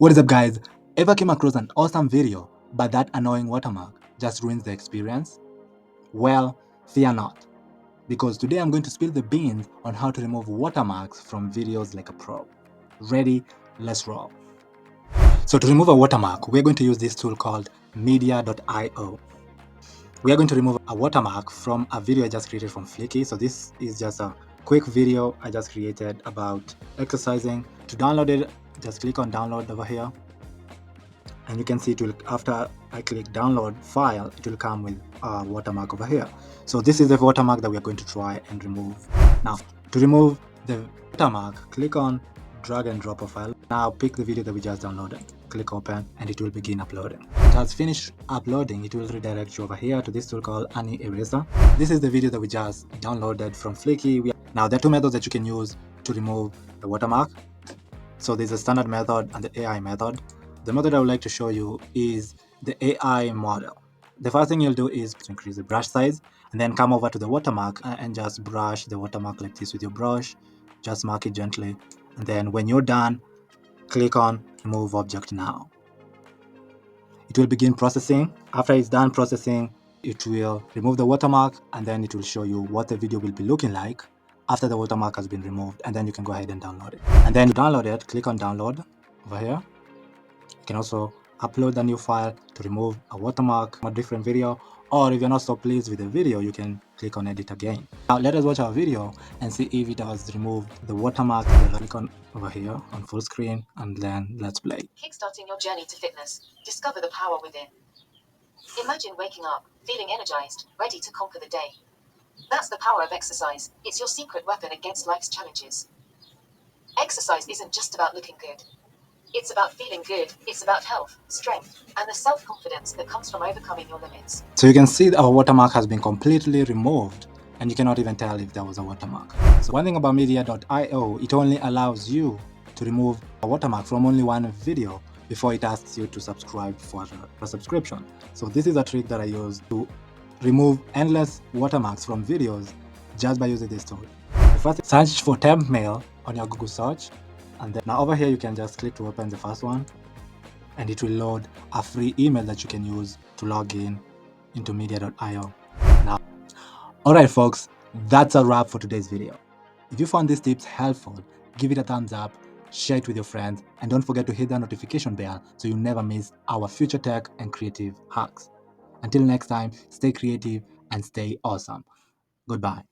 What is up, guys? Ever came across an awesome video, but that annoying watermark just ruins the experience? Well, fear not, because today I'm going to spill the beans on how to remove watermarks from videos like a pro. Ready? Let's roll. So to remove a watermark, we're going to use this tool called media.io. We are going to remove a watermark from a video I just created from Flicky. So this is just a quick video I just created about exercising. To download it, just click on download over here. And you can see it will, after I click download file, it will come with a watermark over here. So this is the watermark that we are going to try and remove. Now, to remove the watermark, click on drag and drop a file. Now pick the video that we just downloaded, click open, and it will begin uploading. It has finished uploading. It will redirect you over here to this tool called Ani Eraser. This is the video that we just downloaded from Flicky. Now there are two methods that you can use to remove the watermark. So there's a standard method and the AI method. The method I would like to show you is the AI model. The first thing you'll do is to increase the brush size and then come over to the watermark and just brush the watermark like this with your brush. Just mark it gently. And then when you're done, click on Remove Object Now. It will begin processing. After it's done processing, it will remove the watermark and then it will show you what the video will be looking like after the watermark has been removed, and then you can go ahead and download it. And then you download it, click on download over here. You can also upload a new file to remove a watermark, a different video, or if you're not so pleased with the video, you can click on edit again. Now let us watch our video and see if it has removed the watermark. Click on over here on full screen and then let's play. Kickstarting your journey to fitness. Discover the power within. Imagine waking up, feeling energized, ready to conquer the day. That's the power of exercise. It's your secret weapon against life's challenges. Exercise isn't just about looking good. It's about feeling good. It's about health, strength, and the self-confidence that comes from overcoming your limits. So you can see that our watermark has been completely removed and you cannot even tell if there was a watermark. So one thing about media.io, it only allows you to remove a watermark from only one video before it asks you to subscribe for a subscription. So this is a trick that I use to remove endless watermarks from videos just by using this tool. First, search for temp mail on your Google search, and then now over here you can just click to open the first one and it will load a free email that you can use to log in into media.io. Now, alright folks, that's a wrap for today's video. If you found these tips helpful, give it a thumbs up, share it with your friends, and don't forget to hit the notification bell so you never miss our future tech and creative hacks. Until next time, stay creative and stay awesome. Goodbye.